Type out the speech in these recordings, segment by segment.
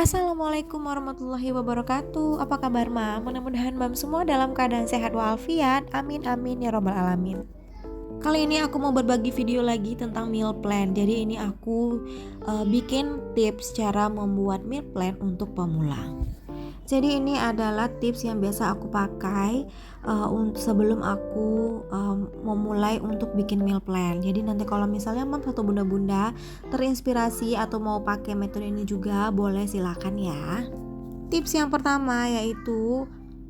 Assalamualaikum warahmatullahi wabarakatuh. Apa kabar Mam? Mudah-mudahan Mam semua dalam keadaan sehat walafiat. Amin amin ya robbal alamin. Kali ini aku mau berbagi video lagi tentang meal plan. Jadi ini aku bikin tips cara membuat meal plan untuk pemula. Jadi ini adalah tips yang biasa aku pakai sebelum aku memulai untuk bikin meal plan. Jadi nanti kalau misalnya Mam atau bunda-bunda terinspirasi atau mau pakai metode ini juga boleh silakan ya. Tips yang pertama yaitu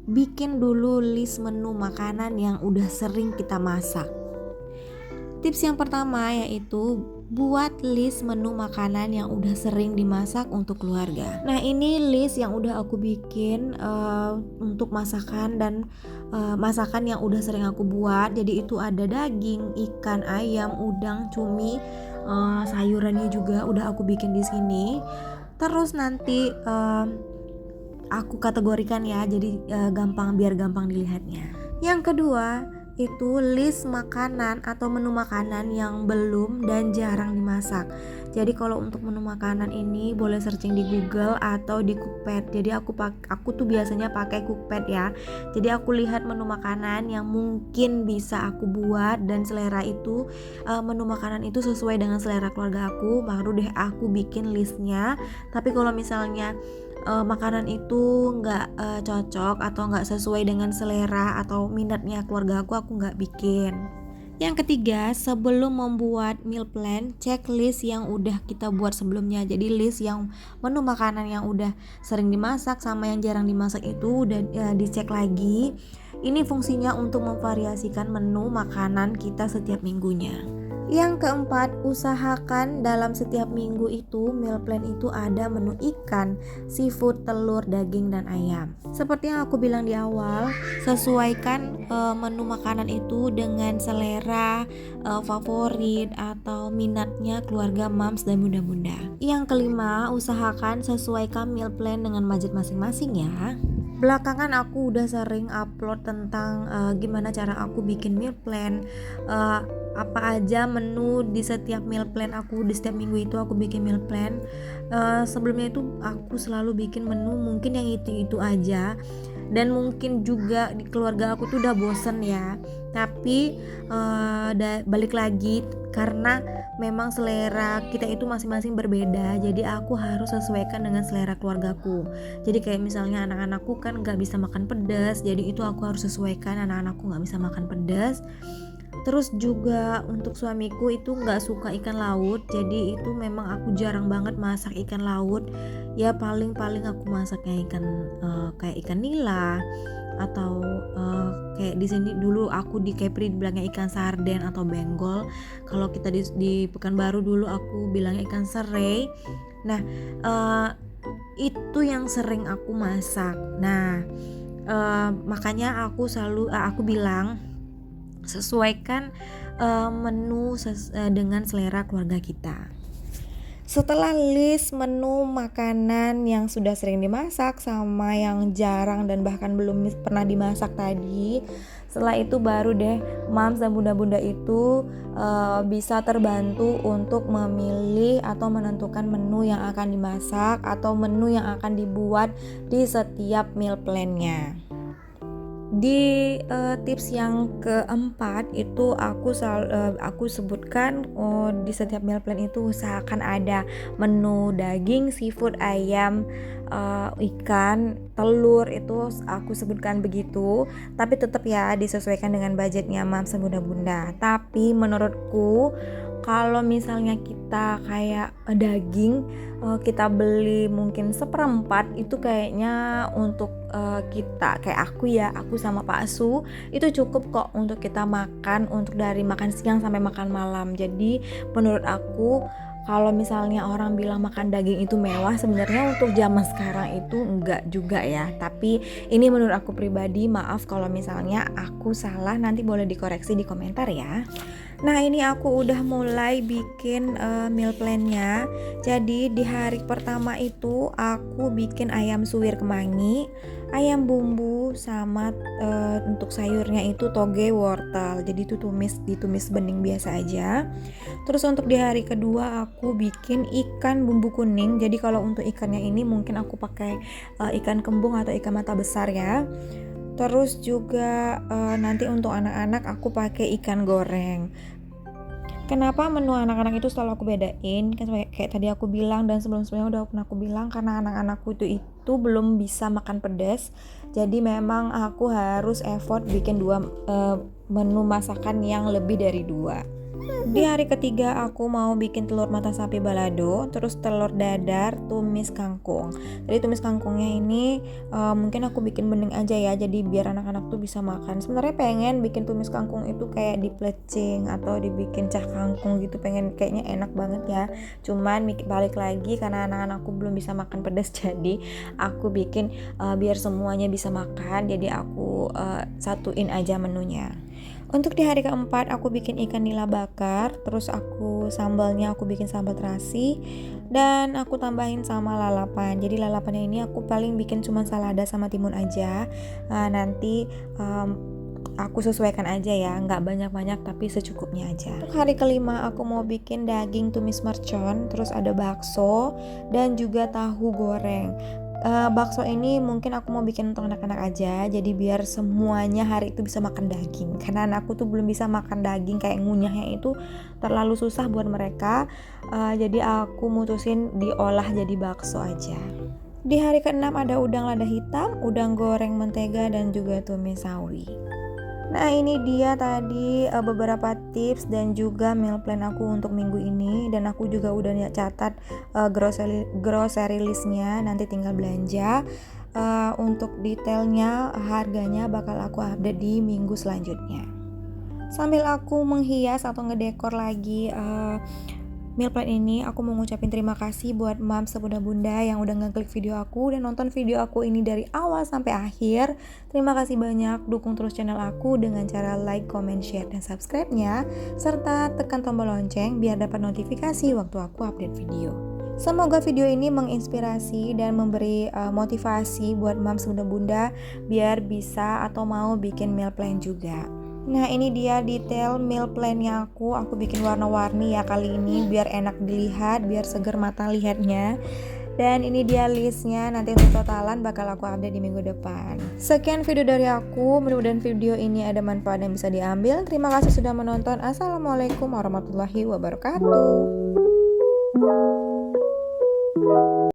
bikin dulu list menu makanan yang udah sering kita masak. Tips yang pertama yaitu buat list menu makanan yang udah sering dimasak untuk keluarga. Nah ini list yang udah aku bikin untuk masakan dan masakan yang udah sering aku buat. Jadi itu ada daging, ikan, ayam, udang, cumi, sayurannya juga udah aku bikin di sini. Terus nanti aku kategorikan ya, jadi biar gampang dilihatnya. Yang kedua itu list makanan atau menu makanan yang belum dan jarang dimasak. Jadi kalau untuk menu makanan ini boleh searching di Google atau di Cookpad. Jadi aku tuh biasanya pakai Cookpad ya. Jadi aku lihat menu makanan yang mungkin bisa aku buat dan selera itu menu makanan itu sesuai dengan selera keluarga aku, baru deh aku bikin listnya. Tapi kalau misalnya makanan itu nggak cocok atau nggak sesuai dengan selera atau minatnya keluarga aku nggak bikin. Yang ketiga, sebelum membuat meal plan, cek list yang udah kita buat sebelumnya. Jadi list yang menu makanan yang udah sering dimasak sama yang jarang dimasak itu udah dicek lagi. Ini fungsinya untuk memvariasikan menu makanan kita setiap minggunya. Yang keempat, usahakan dalam setiap minggu itu meal plan itu ada menu ikan, seafood, telur, daging, dan ayam. Seperti yang aku bilang di awal, sesuaikan menu makanan itu dengan selera favorit atau minatnya keluarga mams dan bunda-bunda. Yang kelima, usahakan sesuaikan meal plan dengan budget masing-masing ya. Belakangan aku udah sering upload tentang gimana cara aku bikin meal plan, apa aja menu di setiap meal plan aku, di setiap minggu itu aku bikin meal plan. Sebelumnya itu aku selalu bikin menu mungkin yang itu aja, dan mungkin juga di keluarga aku tuh udah bosen ya. Tapi balik lagi karena memang selera kita itu masing-masing berbeda, jadi aku harus sesuaikan dengan selera keluargaku. Jadi kayak misalnya anak-anakku kan nggak bisa makan pedas, jadi itu aku harus sesuaikan, anak-anakku nggak bisa makan pedas. Terus juga untuk suamiku itu nggak suka ikan laut, jadi itu memang aku jarang banget masak ikan laut. Ya paling aku masaknya ikan kayak ikan nila atau kayak di sini dulu aku di Kepri bilangnya ikan sarden atau benggol. Kalau kita di Pekanbaru dulu aku bilangnya ikan serai. Nah itu yang sering aku masak. Nah makanya aku bilang sesuaikan menu dengan selera keluarga kita. Setelah list menu makanan yang sudah sering dimasak sama yang jarang dan bahkan belum pernah dimasak tadi, setelah itu baru deh mams dan bunda-bunda itu bisa terbantu untuk memilih atau menentukan menu yang akan dimasak atau menu yang akan dibuat di setiap meal plan-nya. Di tips yang keempat itu aku sebutkan di setiap meal plan itu usahakan ada menu daging, seafood, ayam, ikan, telur, itu aku sebutkan begitu. Tapi tetap ya disesuaikan dengan budgetnya mams dan bunda-bunda. Tapi menurutku kalau misalnya kita kayak daging kita beli mungkin 1/4 itu kayaknya untuk kita kayak aku sama Pak Su itu cukup kok untuk kita makan, untuk dari makan siang sampai makan malam. Jadi menurut aku kalau misalnya orang bilang makan daging itu mewah, sebenarnya untuk zaman sekarang itu enggak juga ya. Tapi ini menurut aku pribadi, maaf kalau misalnya aku salah, nanti boleh dikoreksi di komentar ya. Nah, ini aku udah mulai bikin meal plan-nya. Jadi di hari pertama itu aku bikin ayam suwir kemangi, ayam bumbu sama untuk sayurnya itu toge wortel. Jadi itu ditumis bening biasa aja. Terus untuk di hari kedua aku bikin ikan bumbu kuning. Jadi kalau untuk ikannya ini mungkin aku pakai ikan kembung atau ikan mata besar ya. Terus juga nanti untuk anak-anak aku pakai ikan goreng. Kenapa menu anak-anak itu selalu aku bedain? Kan kayak tadi aku bilang dan sebelum-sebelumnya udah pernah aku bilang, karena anak-anakku itu belum bisa makan pedas. Jadi memang aku harus effort bikin dua menu masakan yang lebih dari dua. Di hari ketiga aku mau bikin telur mata sapi balado, terus telur dadar, tumis kangkung. Jadi tumis kangkungnya ini mungkin aku bikin bening aja ya, jadi biar anak-anak tuh bisa makan. Sebenarnya pengen bikin tumis kangkung itu kayak diplecing atau dibikin cah kangkung gitu, pengen kayaknya enak banget ya. Cuman balik lagi karena anak-anakku belum bisa makan pedas, jadi aku bikin biar semuanya bisa makan. Jadi aku satuin aja menunya. Untuk di hari keempat aku bikin ikan nila bakar, terus sambalnya aku bikin sambal terasi dan aku tambahin sama lalapan. Jadi lalapannya ini aku paling bikin cuma salada sama timun aja. Nanti aku sesuaikan aja ya, nggak banyak-banyak tapi secukupnya aja. Untuk hari kelima aku mau bikin daging tumis mercon, terus ada bakso dan juga tahu goreng. Bakso ini mungkin aku mau bikin untuk anak-anak aja, jadi biar semuanya hari itu bisa makan daging. Karena anakku tuh belum bisa makan daging, kayak ngunyahnya itu terlalu susah buat mereka. Jadi aku mutusin diolah jadi bakso aja. Di hari ke-6 ada udang lada hitam, udang goreng mentega dan juga tumis sawi. Nah, ini dia tadi beberapa tips dan juga meal plan aku untuk minggu ini, dan aku juga udah catat grocery listnya, nanti tinggal belanja. Untuk detailnya, harganya bakal aku update di minggu selanjutnya. Sambil aku menghias atau ngedekor lagi meal plan ini, aku mau ngucapin terima kasih buat Mams Bunda Bunda yang udah ngeklik video aku dan nonton video aku ini dari awal sampai akhir. Terima kasih banyak, dukung terus channel aku dengan cara like, comment, share, dan subscribe-nya, serta tekan tombol lonceng biar dapat notifikasi waktu aku update video. Semoga video ini menginspirasi dan memberi motivasi buat Mams Bunda Bunda biar bisa atau mau bikin meal plan juga. Nah, ini dia detail meal plan-nya aku bikin warna-warni ya kali ini biar enak dilihat, biar seger mata lihatnya. Dan ini dia listnya, nanti untuk totalan bakal aku update di minggu depan. Sekian video dari aku, mudah-mudahan video ini ada manfaat yang bisa diambil. Terima kasih sudah menonton. Assalamualaikum warahmatullahi wabarakatuh.